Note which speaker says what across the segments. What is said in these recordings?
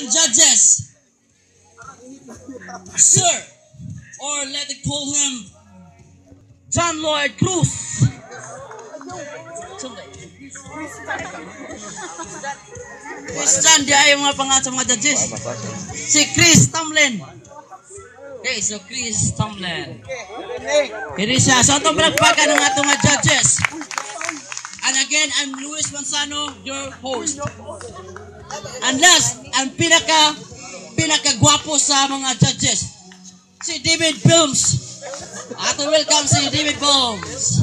Speaker 1: and judges, Sir, or let it call him John Lloyd Cruz. Christian, di ayaw mga pangat sa mga judges. Si Chris Tomlin. Okay, so Chris Tomlin. Kini siya. So itong palagpakan ng atong mga judges. And again, I'm Luis Manzano, your host. And last, ang pinaka-gwapo sa mga judges, si David Films. Ato welcome si David Films.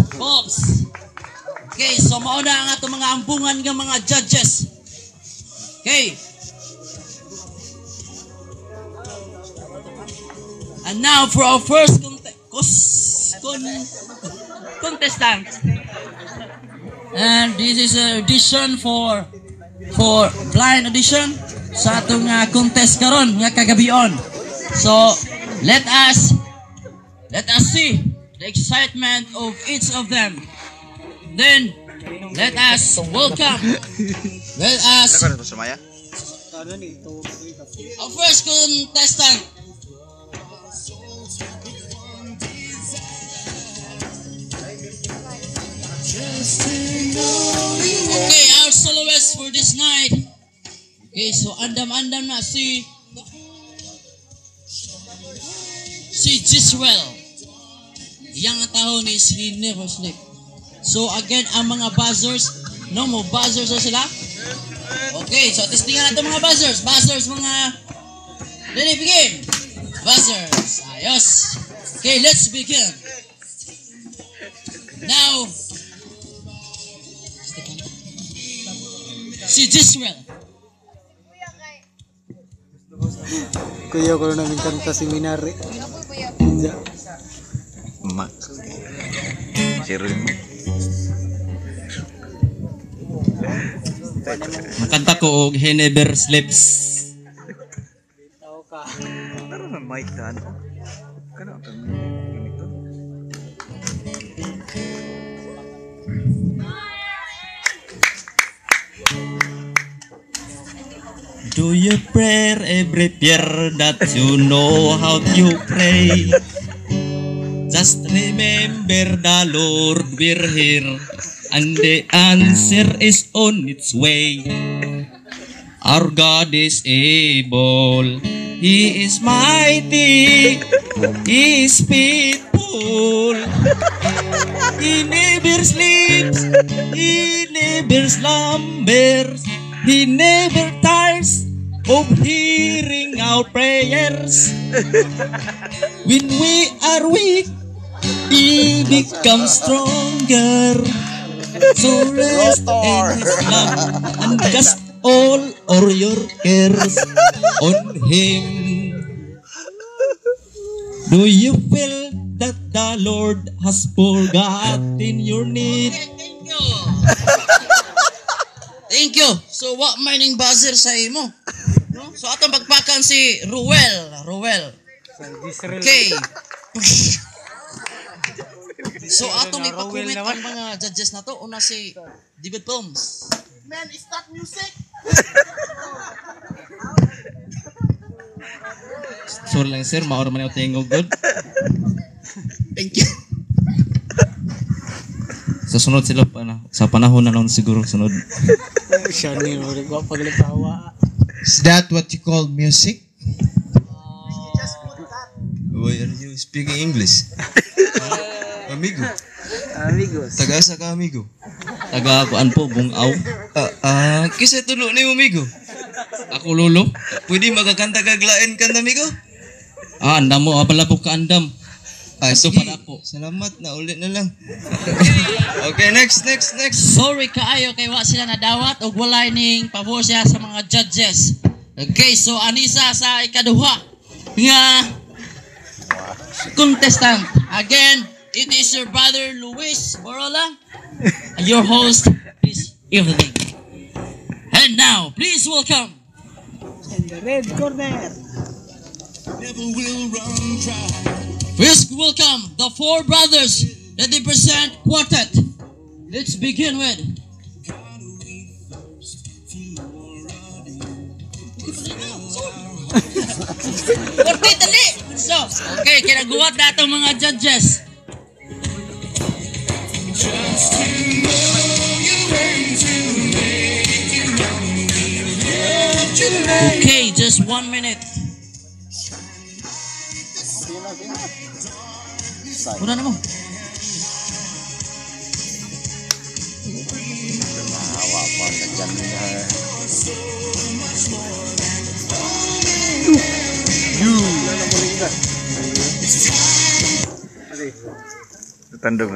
Speaker 1: Okay, so mauna ang atong mga ambungan ng mga judges. Okay. And now for our first contestant. And this is an audition for blind audition sa atong contest karon nga kagabion. So let us see the excitement of each of them. Then let us welcome our first contestant. Okay, our soloist for this night. Okay, so andam-andam na si Giswell. Yang tahon is he never sleep. So again, ang mga buzzers, no mo buzzers na sila. Okay, so testingan natin mga buzzers. Buzzers mga ready begin. Buzzers. Ayos. Okay, let's begin. Now si Giswell.
Speaker 2: Kuya ko na minsan sa seminar.
Speaker 3: Mak. Sirul.
Speaker 1: Makanta ko og He Never Sleeps.
Speaker 2: Tao ka.
Speaker 3: Ano na mic ta ano? Kana ka ganito.
Speaker 1: Do you pray every prayer that you know how to pray? Just remember the Lord we're here, and the answer is on its way. Our God is able, He is mighty, He is faithful. He never sleeps, He never slumbers, He never tires of hearing our prayers. When we are weak, He becomes stronger. So rest in His love and cast all of your cares on Him. Do you feel that the Lord has forgotten your need? Thank you. Thank you. So what mining buzzer sa imo? No? So atong pagpakan si Ruel. Okay. So atong ipakomment ang mga judges na to. Una si David Films.
Speaker 4: Man, stop music.
Speaker 1: Sorry lang sir, maor man yung tingog good. Thank you. Sa sunod sila sa panahon na noon siguro sunod.
Speaker 2: Siya ni mo paglitawa.
Speaker 5: Is that what you call music?
Speaker 4: Just put that.
Speaker 5: Why are you speaking English? Amigo.
Speaker 2: Amigos.
Speaker 5: Taga-asa ka, amigo?
Speaker 1: Taga-kuan po, bungaw.
Speaker 5: Kisa tulo ni mo, amigo?
Speaker 1: Ako lolo.
Speaker 5: Pwede magkakanta kaglain ka, amigo?
Speaker 1: Andam mo, palapok ka andam. Ito
Speaker 5: sige.
Speaker 1: pala po.
Speaker 5: Salamat, na ulit na lang. Okay, next.
Speaker 1: Sorry kaayo kay wa sila nadawat og walay ning pabor siya sa mga judges. Okay, so anisa sa ikaduha nga contestant. Again, it is your brother Luis Borola, your host this evening. And now, please welcome
Speaker 2: In the red corner.
Speaker 1: Please welcome the four brothers that they present quartet. Let's begin with Korte, dali! So, okay, kinaguwat na itong mga judges. Okay, just 1 minute. Una na mo.
Speaker 3: Awa pa na dyan na. Natandog.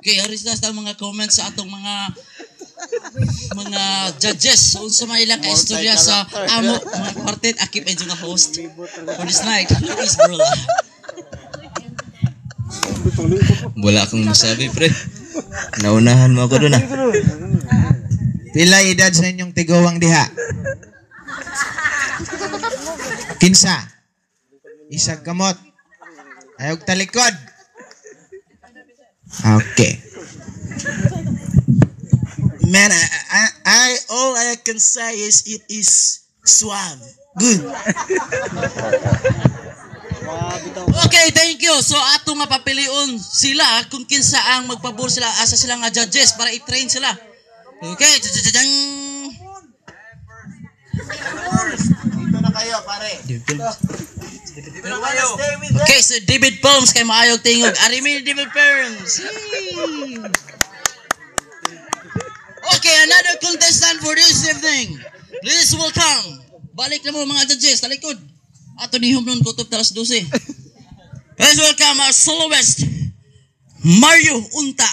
Speaker 1: Okay, aris na sa mga comments sa atong mga judges. Unsa may ilang kaistorya sa amo mga kwartet akip ay nga host for this night. Please, bro.
Speaker 5: Wala akong masabi, pre. Naunahan mo ako doon, ah.
Speaker 6: Pila edad sa inyong tigawang diha? Kinsa? Isag kamot. Ayog talikod. Okay.
Speaker 4: Man, all I can say is it is suave. Good.
Speaker 1: Okay, thank you. So ato nga papilion sila kung kinsa ang magpabor sila asa sila nga judges para i-train sila. Okay, jajajang.
Speaker 4: Dito na kayo, pare.
Speaker 1: Okay, so David Palms kay maayog tingog. Arimi David Palms. Okay, another contestant for this evening. Please welcome. Balik na mo mga judges, talikod. Ato ni Humnon Kutob talas 12. Please welcome our soloist, Mario Unta.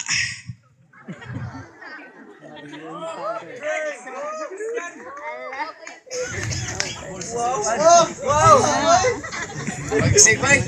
Speaker 3: Magsibay.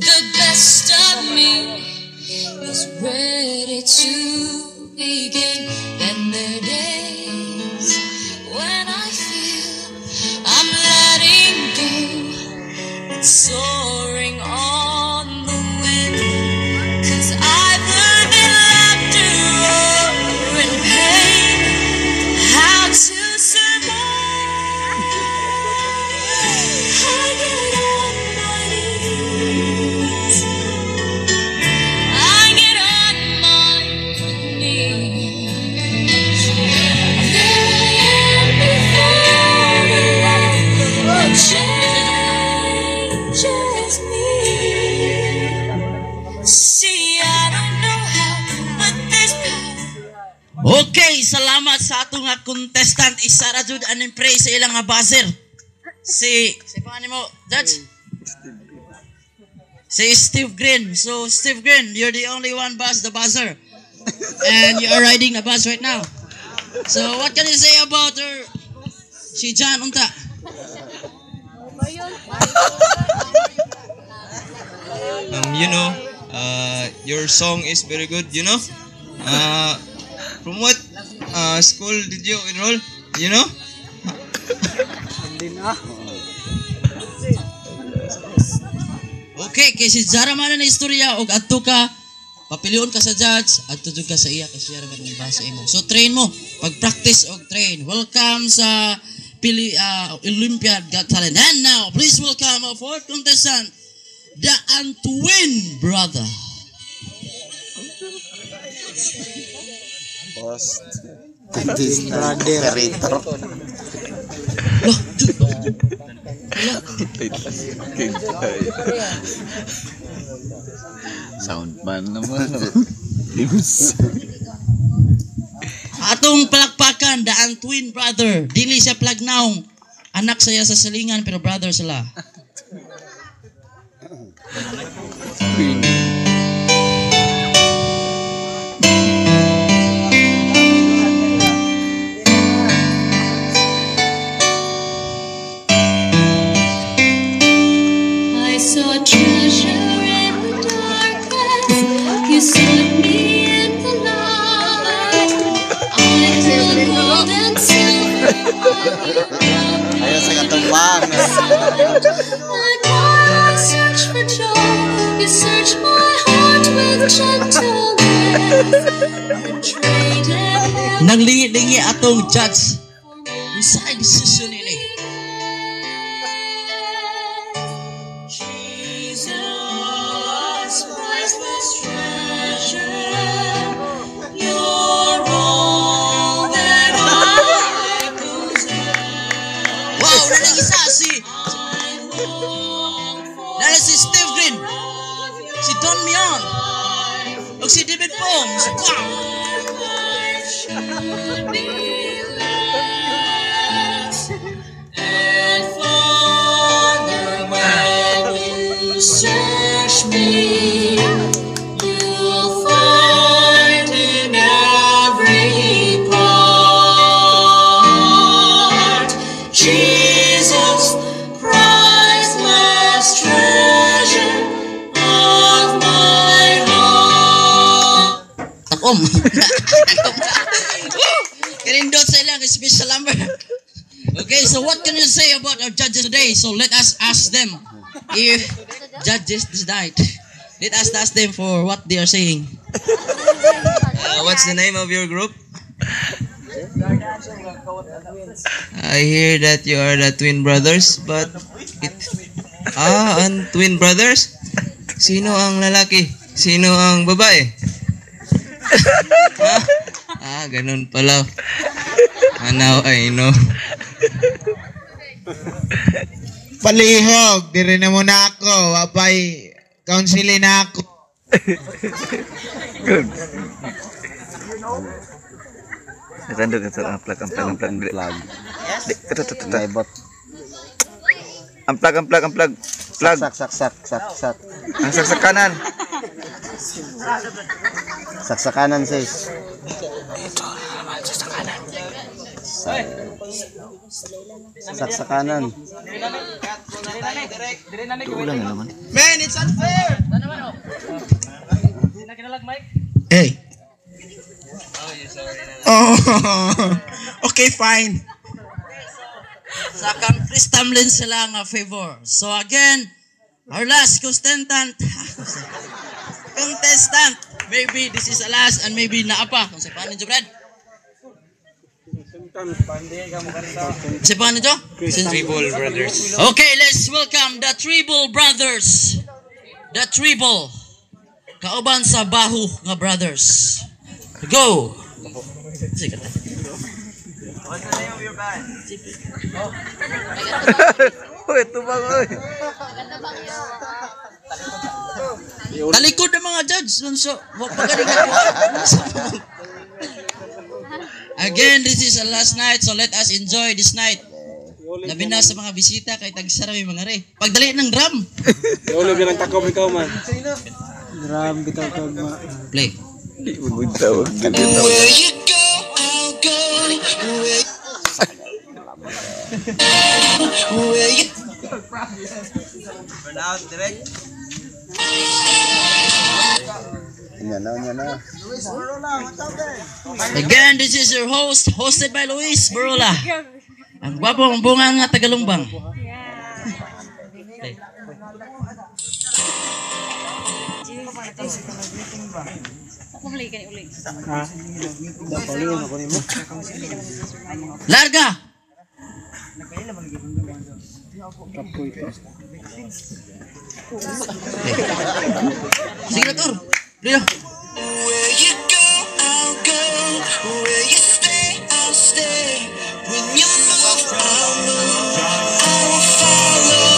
Speaker 7: The best of me is ready to begin, and there are days when I feel I'm letting go, soaring on the wind, 'cause I've learned in laughter or in pain how to survive. I get on my knees See, I don't know how, but there's power.
Speaker 1: Okay, salamat sa atong nga contestant. Isa ra jud aning pray sa ilang nga buzzer. Si paano mo, Judge? Si Steve Green. So, Steve Green, you're the only one the buzzer. And you are riding the bus right now. So, what can you say about her? Si John, unta?
Speaker 5: You know, your song is very good, you know. From what school did you enroll, you know?
Speaker 1: Okay, kay si Zara man na istorya og adto ka papilion ka sa judge, adto jud ka sa iya kasi ra man basa imo. So train mo, pag-practice og train. Welcome sa Olympiad Got Talent. And now, please welcome our fourth contestant, the Antwin brother. Loh,
Speaker 3: Sound man naman.
Speaker 1: atong palakpakan, the Antwin brother. Dili siya plagnaong. Anak saya sa salingan pero brother sila.
Speaker 7: I saw treasure in the darkness. You sought me in the light. I found gold and silver.
Speaker 2: Ayaw sa katumbang.
Speaker 7: And I searched for joy. You searched my heart with gentleness. And traded
Speaker 1: Nanglingi-lingi atong judge. Usa decision ini.
Speaker 7: Jesus, priceless treasure, you're all that I possess.
Speaker 1: Wow, nanang isa si
Speaker 7: I long for
Speaker 1: nana si Steve Green, si Don Mion, ug si David Poms. Wow.
Speaker 7: life should be less. And Father, when you search me, you'll find in every part Jesus, priceless treasure of my heart.
Speaker 1: Takom. Kinindot sa ilang special number. Okay, so what can you say about our judges today? So let us ask them if judges died. Let us ask them for what they are saying.
Speaker 5: What's the name of your group? I hear that you are the twin brothers, but ang twin brothers? Sino ang lalaki? Sino ang babae? Ganun pala. Now I know.
Speaker 6: Palihog, diri na muna ako. Wapay, counseling na ako.
Speaker 3: Natandog ka sa amplag.
Speaker 2: Naibot.
Speaker 3: Amplag. Plug.
Speaker 2: Sak.
Speaker 3: Ang saksakanan.
Speaker 2: Saksakanan sis. Saksakanan.
Speaker 3: Ulan na naman.
Speaker 1: Man, it's unfair!
Speaker 4: Hey. Oh, okay, fine.
Speaker 1: Sa kang Chris Tamlin sila nga favor. So again, our last contestant, maybe this is the last and maybe naapa. Kung sa paano nyo, Brad? Sa paano nyo?
Speaker 5: Tribal brothers.
Speaker 1: Okay, let's welcome the Tribal Brothers. The Tribal. Kauban sa Bahu nga brothers. Go! Sige.
Speaker 3: Uy, tumang, uy.
Speaker 1: Talikod ng mga judge. So, again, this is the last night, so let us enjoy this night. Labi na sa mga bisita, kay tagsara may mga re. Pagdali ng drum.
Speaker 2: Ulo bilang takaw ikaw man. Drum bitaw kag
Speaker 1: Play. Again, this is your host, hosted by Luis Barola. Ang gwapo ang bunga nga Tagalumbang. Play. Larga! Sige na, Tur. Dito.
Speaker 8: Where you go, I'll go. Where you stay, I'll stay. When you move, I'll move. I will follow.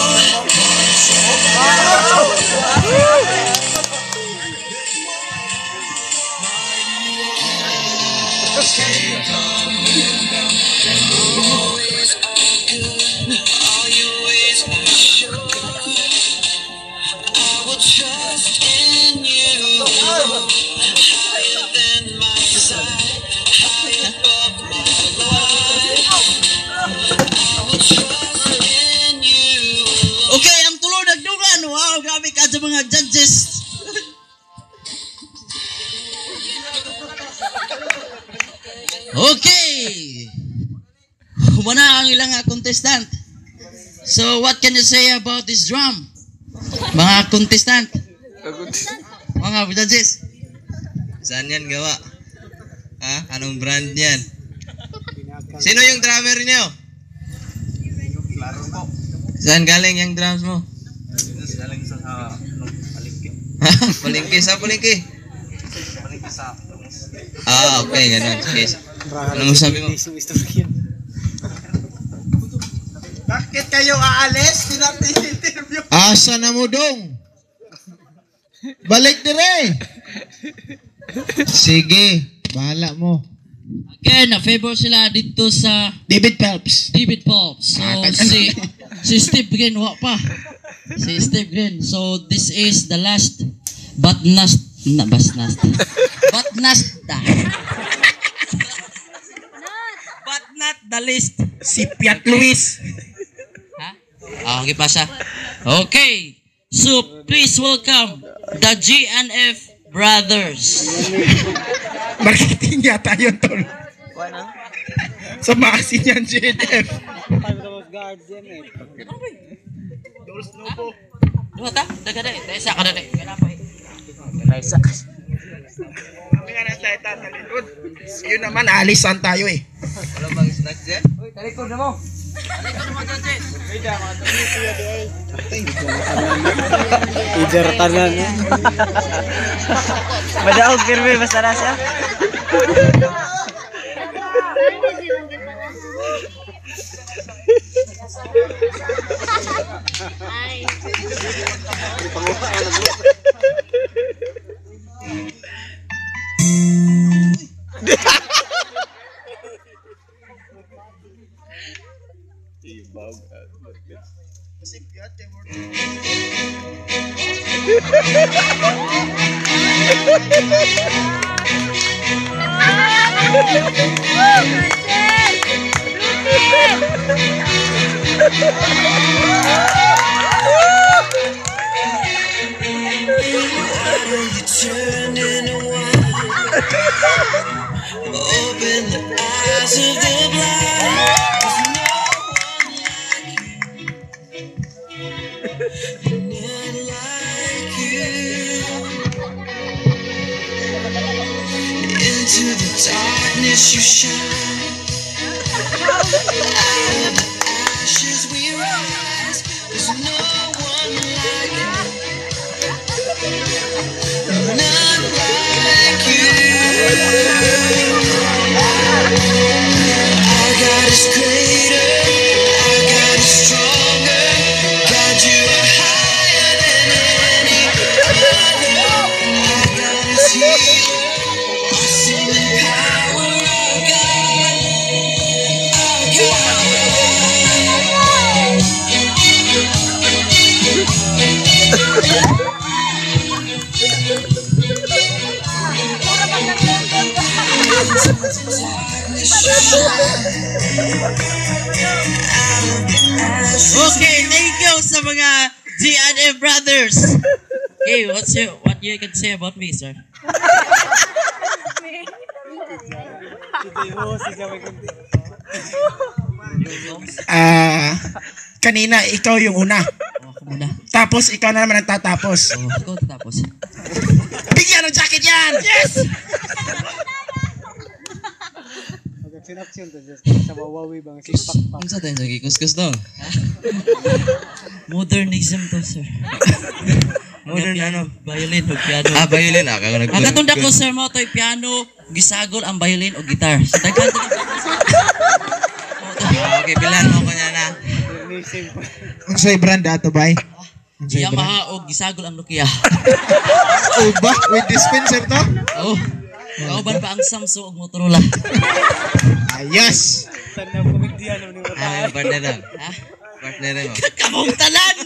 Speaker 8: All your ways are sure. I will trust in you. Higher than my side, high above my life. I will trust in you.
Speaker 1: Okay, ang tulo nagdugan. Wow, grabe ka sa mga judges. Okay. Humana ang ilang contestant. So, what can you say about this drum? Mga contestant. Mga judges.
Speaker 5: Saan yan gawa? Ha? Anong brand yan? Sino yung drummer niyo? Saan galing yung drums mo? Galing sa palengke. Palengke sa palengke? Palengke sa... Ah, okay, ganun. Sige. Anong sabi mo?
Speaker 3: Bakit kayo aalis? Interview.
Speaker 6: Asa na mo dong? Balik dire. Sige, bahala mo.
Speaker 1: Again, na-favor sila dito sa
Speaker 6: David Phelps.
Speaker 1: David Pops. So, si Steve Green, wa pa. Si Steve Green. So, this is the last but not the least.
Speaker 4: Si Piat Luis.
Speaker 1: Ha? Okay pa siya. Okay. So, please welcome the GNF Brothers.
Speaker 4: Marketing yata yun, tol. Sa maasin yan, JNF.
Speaker 1: Dua ta? Daga dai. Desa ka dai. Kenapa?
Speaker 4: Kami nga na tayo tatalikod. Yun naman, alisan tayo eh.
Speaker 5: Wala bang snacks dyan?
Speaker 2: Ijar tanan. Madaog kirme basta na siya.
Speaker 8: Turning around, open the eyes of the blind. There's no one like you, none like you. Into the darkness you shine. Out of the ashes we rise. There's no one like you. None like you. Our God is greater. Our God is stronger. God, you are higher than any other.
Speaker 1: Okay, thank you sa mga G&M brothers. Okay, what you can say about me, sir?
Speaker 4: Kanina, ikaw yung una.
Speaker 1: Ako muna.
Speaker 4: Tapos, ikaw na naman ang tatapos.
Speaker 1: Oh, ikaw tapos.
Speaker 4: Bigyan ng jacket yan! Yes!
Speaker 2: Action to just sa wawawi bang sipak pa.
Speaker 5: Ang sa tayo sa kuskus daw.
Speaker 1: Modernism to, sir.
Speaker 5: Modern ano?
Speaker 1: Violin o piano.
Speaker 5: Violin ako nag.
Speaker 1: Ang katunda ko, sir, mo to'y piano, gisagol ang violin o gitar. Sa daghan to.
Speaker 5: Okay, bilan mo ko niya na.
Speaker 6: Ang sa'y brand ato bay?
Speaker 1: Yamaha o gisagol ang Nokia.
Speaker 6: Oh ba? With dispenser to?
Speaker 1: Oh. Kauban pa ang Samsung o Motorola.
Speaker 6: Ayos!
Speaker 5: Partner lang.
Speaker 1: Ha?
Speaker 5: Partner mo.
Speaker 1: Kamong talan!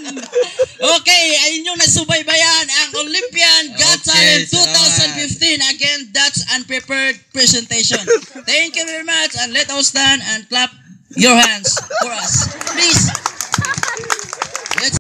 Speaker 1: Okay, ayun yung nasubaybayan ang Olympian Got
Speaker 5: Okay,
Speaker 1: Talent 2015. Again, that's unprepared presentation. Thank you very much and let us stand and clap your hands for us. Please.